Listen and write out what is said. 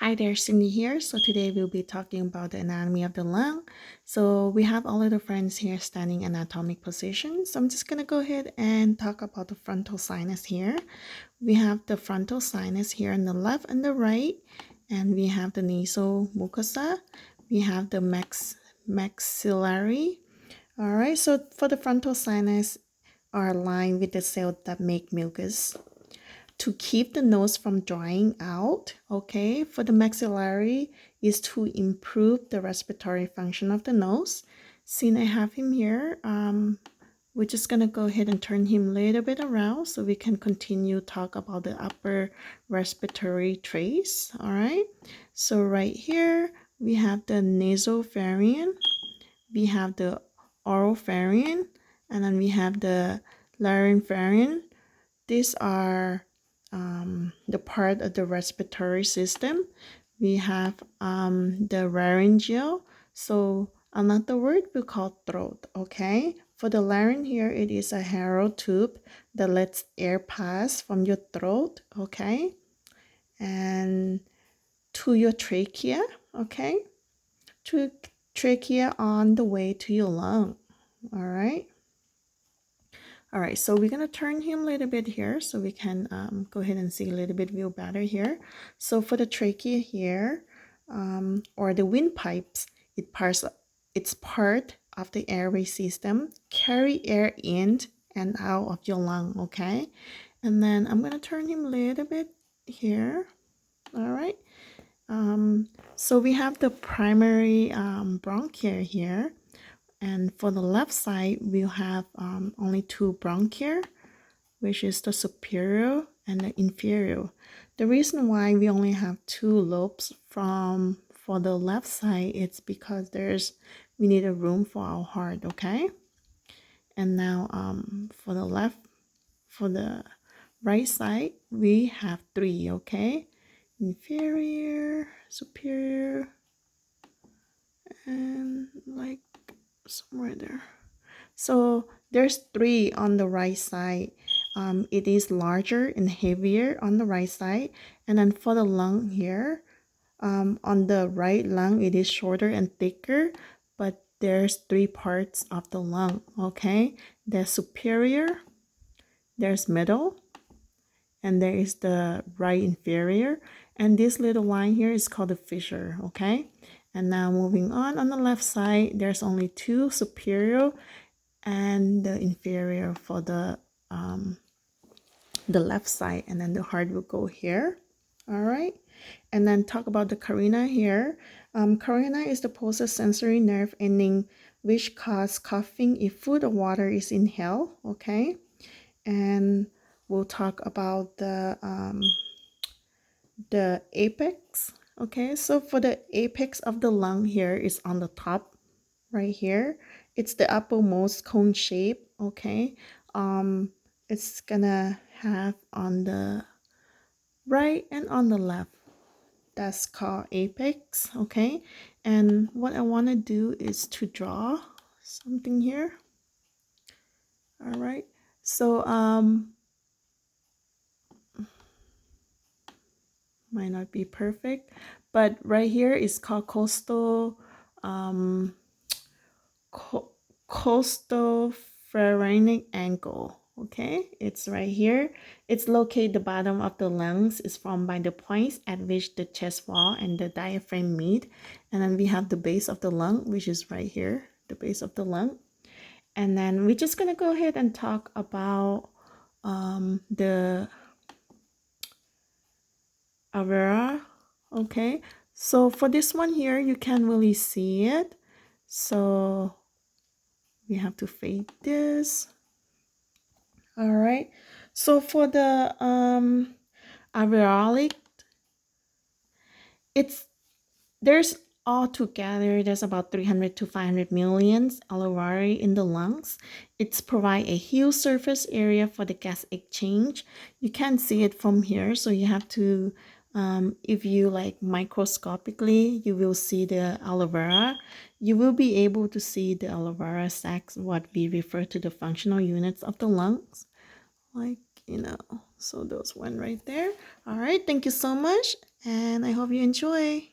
Hi there, Cindy here. So today we'll be talking about the anatomy of the lung. So we have all of the friends here standing anatomic position. So I'm just gonna go ahead and talk about the frontal sinus here. We have the frontal sinus here on the left and the right, and we have the nasal mucosa. We have the maxillary. All right. So for the frontal sinus, are aligned with the cells that make mucus to keep the nose from drying out. Okay, for the maxillary is to improve the respiratory function of the nose. Since I have him here, we're just gonna go ahead and turn him a little bit around so we can continue talk about the upper respiratory trace. All right, so right here we have the nasopharynx, we have the oropharynx, and then we have the laryngopharynx. These are the part of the respiratory system. We have the laryngeal. So another word we call throat. Okay. For the larynx here, it is a hollow tube that lets air pass from your throat. Okay. And to your trachea. Okay. To trachea on the way to your lung. All right. All right, so we're gonna turn him a little bit here so we can go ahead and see a little bit view better here. So for the trachea here, or the windpipes, it's part of the airway system, carry air in and out of your lung, okay? And then I'm gonna turn him a little bit here, all right? So we have the primary bronchi here. And for the left side, we'll have only two bronchi, which is the superior and the inferior. The reason why we only have two lobes for the left side, it's because we need a room for our heart, okay? And now for the right side, we have three, okay? Inferior, superior, and like somewhere there. So there's three on the right side. It is larger and heavier on the right side. And then for the lung here, on the right lung, it is shorter and thicker, but there's three parts of the lung, okay? There's superior, there's middle, and there is the right inferior. And this little line here is called the fissure, okay? And now moving on the left side, there's only two superior and the inferior for the left side, and then the heart will go here. All right, and then talk about the carina here. Carina is the postosensory nerve ending which cause coughing if food or water is inhaled. Okay, and we'll talk about the apex. Okay, so for the apex of the lung here is on the top right here. It's the uppermost cone shape. Okay, it's gonna have on the right and on the left. That's called apex. Okay, and what I want to do is to draw something here. All right, so might not be perfect, but right here is called coastal costopharyngeal angle. Okay, it's right here. It's located the bottom of the lungs is formed by the points at which the chest wall and the diaphragm meet. And then we have the base of the lung, which is right here, the base of the lung. And then we're just gonna go ahead and talk about the alveoli. Okay, so for this one here, you can't really see it. So we have to fade this. All right, so for the alveoli, there's altogether there's about 300 to 500 million alveoli in the lungs. It's provide a huge surface area for the gas exchange. You can't see it from here, so you have to if you like microscopically, you will see the alveoli. You will be able to see the alveoli sacs, what we refer to the functional units of the lungs, like so those one right there. All right, thank you so much. And I hope you enjoy.